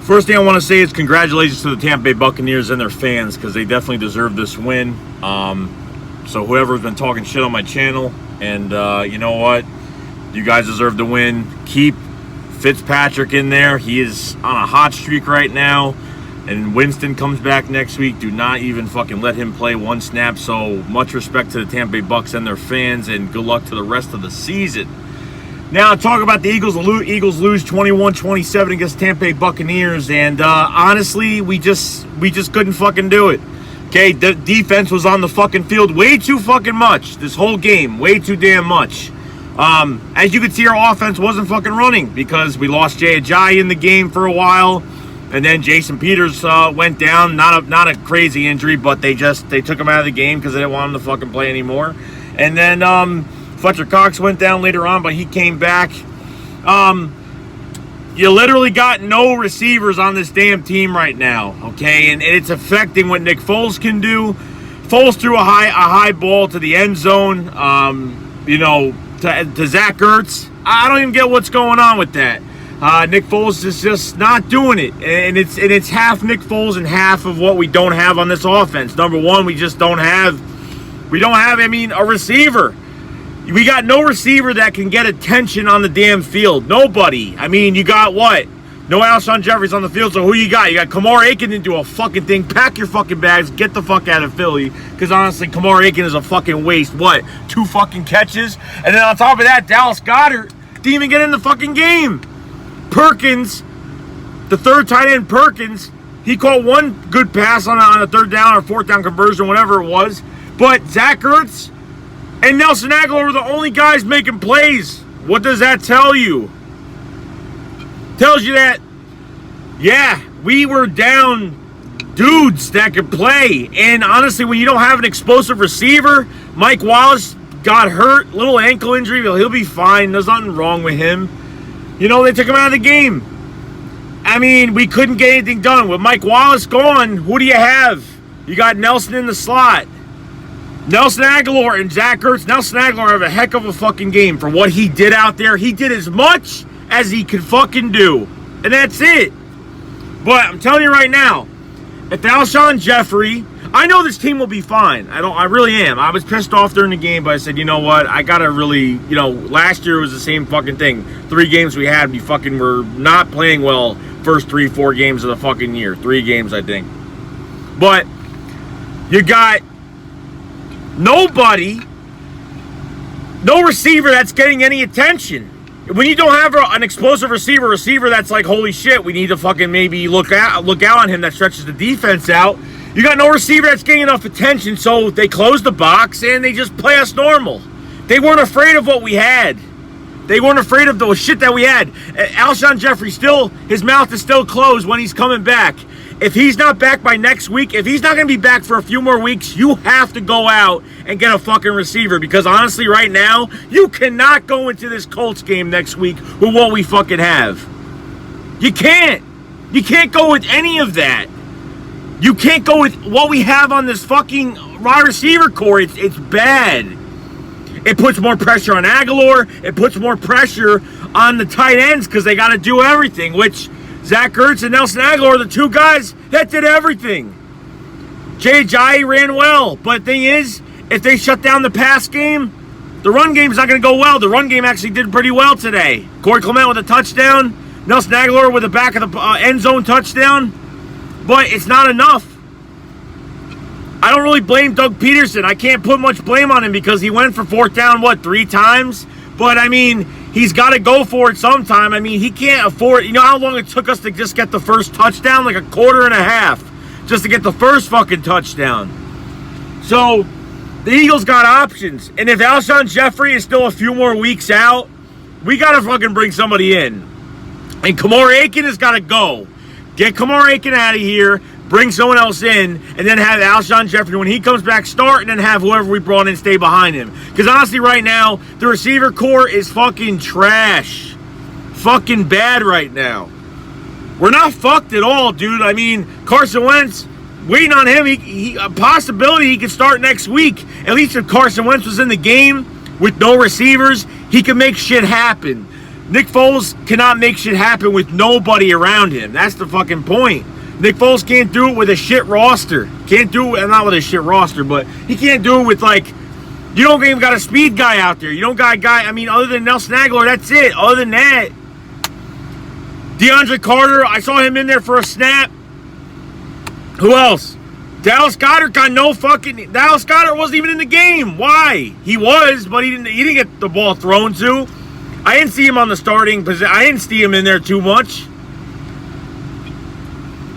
First thing I want to say is congratulations to the Tampa Bay Buccaneers and their fans, because they definitely deserve this win. So whoever's been talking shit on my channel, and you know what? You guys deserve to win. Keep Fitzpatrick in there. He is on a hot streak right now. And Winston comes back next week. Do not even fucking let him play one snap. So much respect to the Tampa Bay Bucs and their fans, and good luck to the rest of the season. Now, talk about the Eagles. The Eagles lose 21-27 against Tampa Bay Buccaneers, and honestly, we just couldn't fucking do it. Okay, the defense was on the fucking field way too fucking much this whole game, way too damn much. As you can see, our offense wasn't fucking running because we lost Jay Ajayi in the game for a while, and then Jason Peters went down. Not a crazy injury, but they took him out of the game because they didn't want him to fucking play anymore. And then Fletcher Cox went down later on, but he came back. You literally got no receivers on this damn team right now, okay? And it's affecting what Nick Foles can do. Foles threw a high ball to the end zone, to Zach Ertz. I don't even get what's going on with that. Nick Foles is just not doing it, and it's half Nick Foles and half of what we don't have on this offense. Number one, we don't have a receiver. We got no receiver that can get attention on the damn field. Nobody. I mean, you got what? No Alshon Jeffrey's on the field, so who you got? You got Kamar Aiken didn't do a fucking thing. Pack your fucking bags. Get the fuck out of Philly. Because honestly, Kamar Aiken is a fucking waste. What? 2 fucking catches? And then on top of that, Dallas Goedert didn't even get in the fucking game. Perkins, the third tight end Perkins, he caught one good pass on a third down or fourth down conversion, whatever it was. But Zach Ertz and Nelson Aguilar were the only guys making plays. What does that tell you? Tells you that, yeah, we were down dudes that could play. And honestly, when you don't have an explosive receiver, Mike Wallace got hurt, little ankle injury. He'll be fine. There's nothing wrong with him. They took him out of the game. I mean, we couldn't get anything done. With Mike Wallace gone, who do you have? You got Nelson in the slot. Nelson Aguilar and Zach Ertz. Nelson Aguilar have a heck of a fucking game for what he did out there. He did as much as he could fucking do. And that's it. But I'm telling you right now, if Alshon Jeffrey, I know this team will be fine. I really am. I was pissed off during the game, but I said, you know what? I gotta really, last year was the same fucking thing. 3 games we had, we fucking were not playing well first 3-4 games of the fucking year. 3 games, I think. But you got nobody, no receiver that's getting any attention. When you don't have an explosive receiver that's like, holy shit, we need to fucking maybe look out on him, that stretches the defense out. You got no receiver that's getting enough attention, so they close the box and they just play us normal. They weren't afraid of what we had. They weren't afraid of the shit that we had. Alshon Jeffrey, his mouth is still closed when he's coming back. If he's not back by next week, if he's not going to be back for a few more weeks, you have to go out and get a fucking receiver. Because honestly, right now, you cannot go into this Colts game next week with what we fucking have. You can't. You can't go with any of that. You can't go with what we have on this fucking wide receiver core. It's bad. It puts more pressure on Aguilar. It puts more pressure on the tight ends because they got to do everything, which Zach Ertz and Nelson Aguilar are the 2 guys that did everything. Jay Ajayi ran well, but the thing is, if they shut down the pass game, the run game's not going to go well. The run game actually did pretty well today. Corey Clement with a touchdown. Nelson Aguilar with the back of the end zone touchdown. But it's not enough. I don't really blame Doug Peterson. I can't put much blame on him because he went for 4th down, 3 times? But, I mean, he's got to go for it sometime. I mean, he can't afford it. You know how long it took us to just get the first touchdown? Like a quarter and a half just to get the first fucking touchdown. So, the Eagles got options. And if Alshon Jeffrey is still a few more weeks out, we got to fucking bring somebody in. And Kamar Aiken has got to go. Get Kamar Aiken out of here, bring someone else in, and then have Alshon Jeffrey, when he comes back, start, and then have whoever we brought in stay behind him. Because honestly, right now, the receiver core is fucking trash. Fucking bad right now. We're not fucked at all, dude. I mean, Carson Wentz, waiting on him, a possibility he could start next week. At least if Carson Wentz was in the game with no receivers, he could make shit happen. Nick Foles cannot make shit happen with nobody around him. That's the fucking point. Nick Foles can't do it with a shit roster. Can't do it, not with a shit roster, but he can't do it with, like, you don't even got a speed guy out there. You don't got a guy, I mean, other than Nelson Aguilar, that's it. Other than that, DeAndre Carter, I saw him in there for a snap. Who else? Dallas Goedert got no fucking... Dallas Goedert wasn't even in the game. Why? He was, but he didn't get the ball thrown to. I didn't see him on the starting position. I didn't see him in there too much.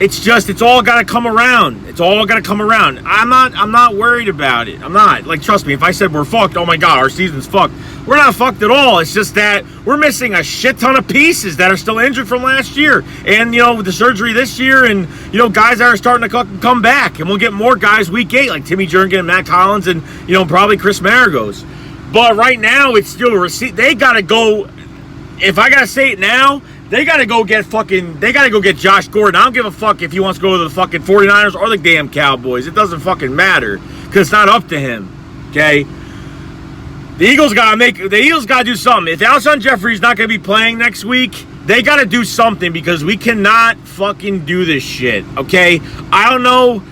It's all got to come around. It's all got to come around. I'm not worried about it. I'm not. Like, trust me, if I said we're fucked, oh my God, our season's fucked. We're not fucked at all. It's just that we're missing a shit ton of pieces that are still injured from last year. And, with the surgery this year and, guys that are starting to come back. And we'll get more guys week 8, like Timmy Jernigan and Matt Collins and, probably Chris Maragos. But right now, it's still a receipt. They got to go, if I got to say it now, they got to go get Josh Gordon. I don't give a fuck if he wants to go to the fucking 49ers or the damn Cowboys. It doesn't fucking matter because it's not up to him, okay? The Eagles got to do something. If Alshon Jeffrey's not going to be playing next week, they got to do something because we cannot fucking do this shit, okay? I don't know.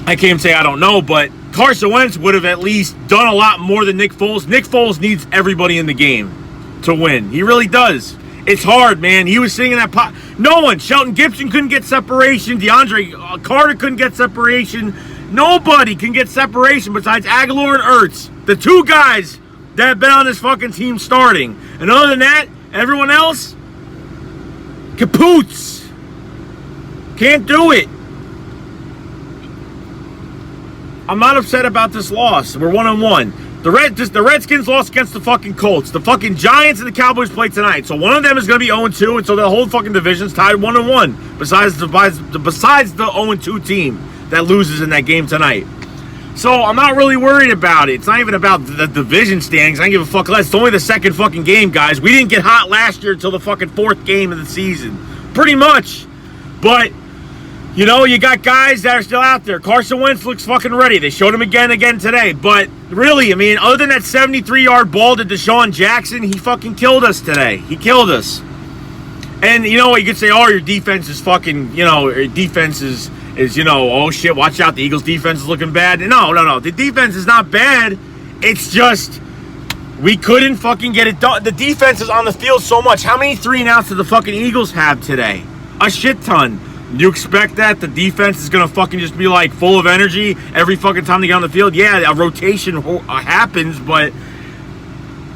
I can't even say I don't know, but Carson Wentz would have at least done a lot more than Nick Foles. Nick Foles needs everybody in the game to win. He really does. It's hard, man. He was sitting in that pot. No one. Shelton Gibson couldn't get separation. DeAndre Carter couldn't get separation. Nobody can get separation besides Aguilar and Ertz. The two guys that have been on this fucking team starting. And other than that, everyone else, kapoots. Can't do it. I'm not upset about this loss. We're 1-1. The Redskins lost against the fucking Colts. The fucking Giants and the Cowboys play tonight. So one of them is going to be 0-2, and so the whole fucking division's tied 1-1. Besides the 0-2 team that loses in that game tonight. So I'm not really worried about it. It's not even about the division standings. I don't give a fuck less. It's only the second fucking game, guys. We didn't get hot last year until the fucking 4th game of the season. Pretty much. But... you got guys that are still out there. Carson Wentz looks fucking ready. They showed him again today. But really, I mean, other than that 73-yard ball to Deshaun Jackson, he fucking killed us today. He killed us. And you could say, oh, your defense is fucking, your defense is oh shit, watch out, the Eagles' defense is looking bad. No. The defense is not bad. It's just we couldn't fucking get it done. The defense is on the field so much. How many 3-and-outs did the fucking Eagles have today? A shit ton. You expect that the defense is going to fucking just be like full of energy every fucking time they get on the field? Yeah, a rotation happens, but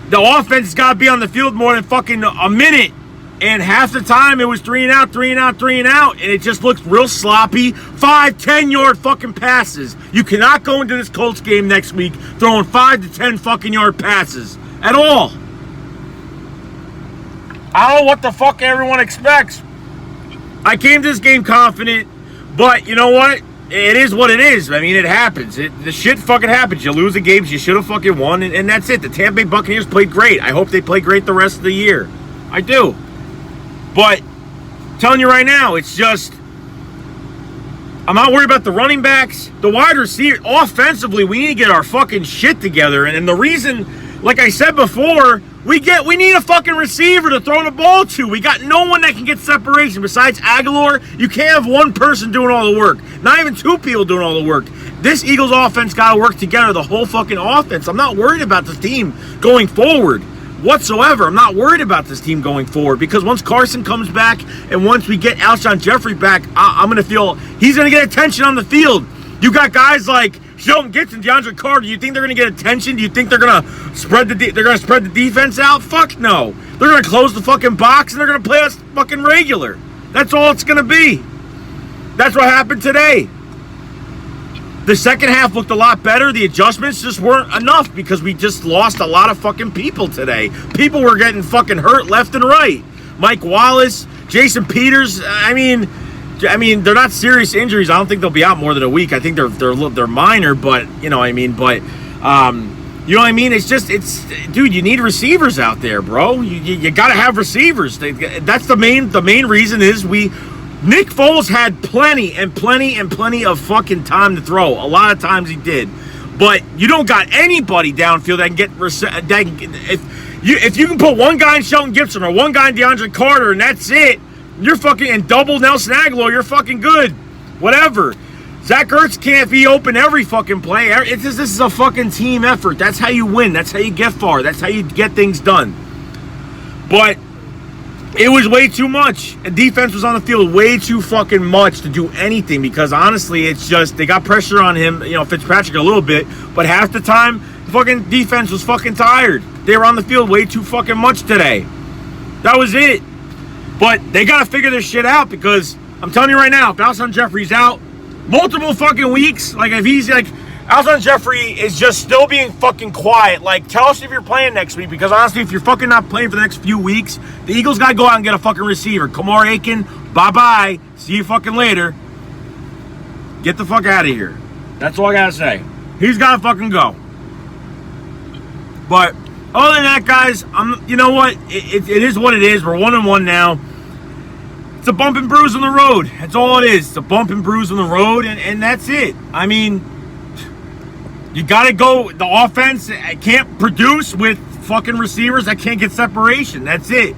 the offense has got to be on the field more than fucking a minute. And half the time it was 3-and-out, and it just looked real sloppy. 5, 10-yard fucking passes. You cannot go into this Colts game next week throwing 5 to 10 fucking yard passes at all. I don't know what the fuck everyone expects. I came to this game confident, but you know what? It is what it is. I mean, it happens. The shit fucking happens. You lose the games you should have fucking won, and that's it. The Tampa Bay Buccaneers played great. I hope they play great the rest of the year. I do. But, I'm telling you right now, it's just, I'm not worried about the running backs. The wide receiver, offensively, we need to get our fucking shit together. And the reason, like I said before, we need a fucking receiver to throw the ball to. We got no one that can get separation. Besides Aguilar, you can't have one person doing all the work. Not even 2 people doing all the work. This Eagles offense got to work together, the whole fucking offense. I'm not worried about this team going forward whatsoever. I'm not worried about this team going forward because once Carson comes back and once we get Alshon Jeffrey back, I'm going to feel he's going to get attention on the field. You got guys like Shelton Gibson, DeAndre Carter. Do you think they're going to get attention? Do you think they're going to spread the defense out? Fuck no. They're going to close the fucking box and they're going to play us fucking regular. That's all it's going to be. That's what happened today. The second half looked a lot better. The adjustments just weren't enough because we just lost a lot of fucking people today. People were getting fucking hurt left and right. Mike Wallace, Jason Peters. I mean, they're not serious injuries. I don't think they'll be out more than a week. I think they're minor, but you know what I mean. But you know what I mean. Dude, you need receivers out there, bro. You got to have receivers. That's the main reason is Nick Foles had plenty of fucking time to throw. A lot of times he did. But you don't got anybody downfield that can get If you can put one guy in Shelton Gibson or one guy in DeAndre Carter and that's it, you're fucking, and double Nelson Aguilar, you're fucking good. Whatever. Zach Ertz can't be open every fucking play. This is a fucking team effort. That's how you win. That's how you get far. That's how you get things done. But it was way too much. And defense was on the field way too fucking much to do anything because honestly, it's just, they got pressure on him, Fitzpatrick a little bit, but half the time, the fucking defense was fucking tired. They were on the field way too fucking much today. That was it. But they got to figure this shit out because I'm telling you right now, if Alshon Jeffrey's out multiple fucking weeks, like if he's like, Alshon Jeffrey is just still being fucking quiet. Like, tell us if you're playing next week because honestly, if you're fucking not playing for the next few weeks, the Eagles got to go out and get a fucking receiver. Kamar Aiken, bye-bye. See you fucking later. Get the fuck out of here. That's all I got to say. He's got to fucking go. But other than that, guys, you know what? It is what it is. We're 1-1 now. It's a bump and bruise on the road. That's all it is. It's a bump and bruise on the road, and that's it. I mean, you got to go. The offense can't produce with fucking receivers that can't get separation. That's it.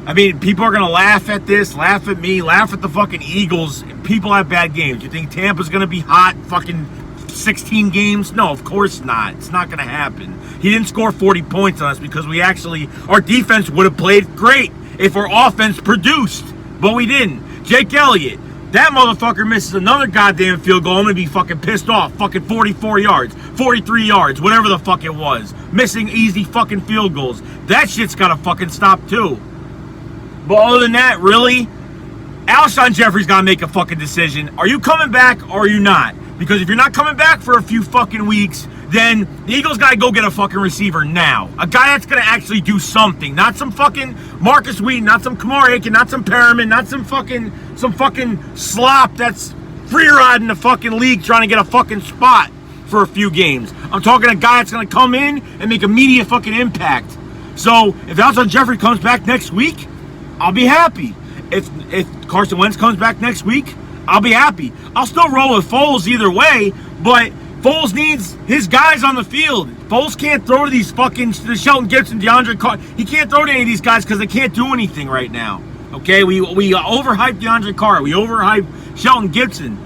I mean, people are going to laugh at this, laugh at me, laugh at the fucking Eagles. People have bad games. You think Tampa's going to be hot fucking 16 games? No, of course not. It's not going to happen. He didn't score 40 points on us because our defense would have played great if our offense produced. But we didn't. Jake Elliott, that motherfucker misses another goddamn field goal. I'm going to be fucking pissed off. Fucking 44 yards, 43 yards, whatever the fuck it was. Missing easy fucking field goals. That shit's got to fucking stop too. But other than that, really, Alshon Jeffrey's got to make a fucking decision. Are you coming back or are you not? Because if you're not coming back for a few fucking weeks, then the Eagles got to go get a fucking receiver now. A guy that's going to actually do something. Not some fucking Marcus Wheaton, not some Kamar Aiken, not some Perriman, not some fucking slop that's free-riding the fucking league trying to get a fucking spot for a few games. I'm talking a guy that's going to come in and make immediate fucking impact. So if Alshon Jeffrey comes back next week, I'll be happy. If Carson Wentz comes back next week, I'll be happy. I'll still roll with Foles either way, but Foles needs his guys on the field. Foles can't throw to these fucking Shelton Gibson, DeAndre Carter. He can't throw to any of these guys because they can't do anything right now. Okay, we overhyped DeAndre Carter. We overhyped Shelton Gibson.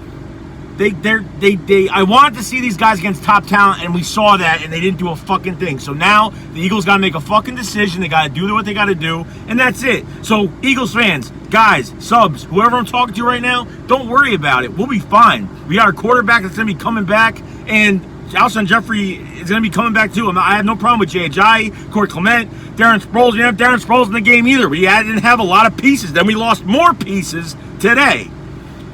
I wanted to see these guys against top talent, and we saw that, and they didn't do a fucking thing. So now the Eagles got to make a fucking decision. They got to do what they got to do, and that's it. So Eagles fans, guys, subs, whoever I'm talking to right now, don't worry about it. We'll be fine. We got our quarterback that's going to be coming back, and Alshon Jeffrey is going to be coming back too. I have no problem with J.J., Corey Clement, Darren Sproles. We didn't have Darren Sproles in the game either. We didn't have a lot of pieces. Then we lost more pieces today.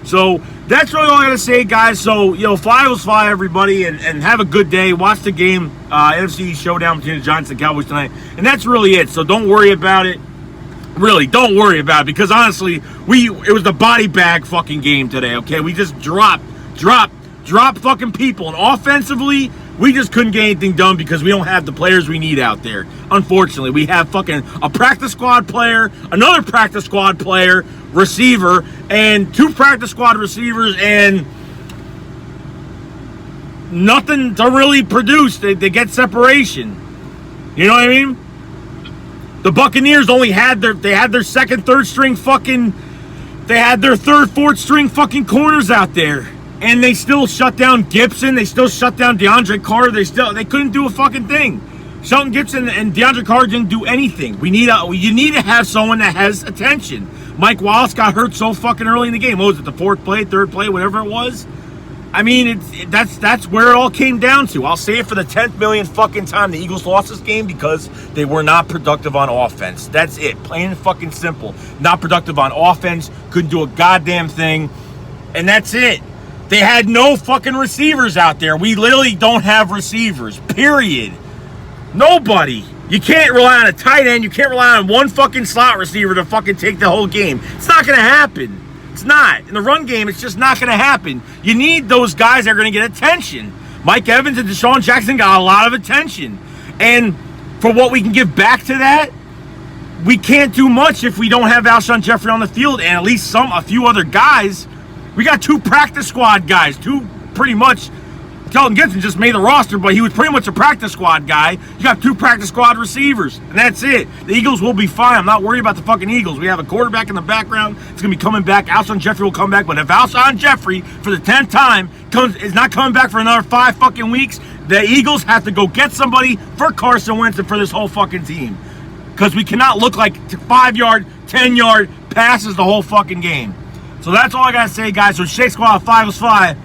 So that's really all I got to say, guys. So, fly was fly, everybody, and have a good day. Watch the game, NFC showdown between the Giants and Cowboys tonight. And that's really it. So don't worry about it. Really, don't worry about it. Because honestly, it was the body bag fucking game today, okay? We just dropped fucking people. And offensively, we just couldn't get anything done because we don't have the players we need out there. Unfortunately, we have fucking a practice squad player, another practice squad player, receiver, and two practice squad receivers, and nothing to really produce. They get separation. You know what I mean? The Buccaneers only had their second, third string fucking, they had their third, fourth string fucking corners out there. And they still shut down Gibson. They still shut down DeAndre Carter. They couldn't do a fucking thing. Shelton Gibson and DeAndre Carter didn't do anything. You need to have someone that has attention. Mike Wallace got hurt so fucking early in the game. What was it, the fourth play, third play, whatever it was? I mean, that's where it all came down to. I'll say it for the 10th million fucking time. The Eagles lost this game because they were not productive on offense. That's it. Plain and fucking simple. Not productive on offense. Couldn't do a goddamn thing. And that's it. They had no fucking receivers out there. We literally don't have receivers. Period. Nobody. You can't rely on a tight end. You can't rely on one fucking slot receiver to fucking take the whole game. It's not going to happen. It's not. In the run game, it's just not going to happen. You need those guys that are going to get attention. Mike Evans and Deshaun Jackson got a lot of attention. And for what we can give back to that, we can't do much if we don't have Alshon Jeffrey on the field and at least a few other guys. We got two practice squad guys, two pretty much Kelton Gibson just made the roster, but he was pretty much a practice squad guy. You got 2 practice squad receivers, and that's it. The Eagles will be fine. I'm not worried about the fucking Eagles. We have a quarterback in the background. It's going to be coming back. Alshon Jeffrey will come back, but if Alshon Jeffrey, for the 10th time, is not coming back for another 5 fucking weeks, the Eagles have to go get somebody for Carson Wentz and for this whole fucking team. Because we cannot look like 5-yard, 10-yard passes the whole fucking game. So that's all I got to say, guys. So Shake Squad 5 was 5.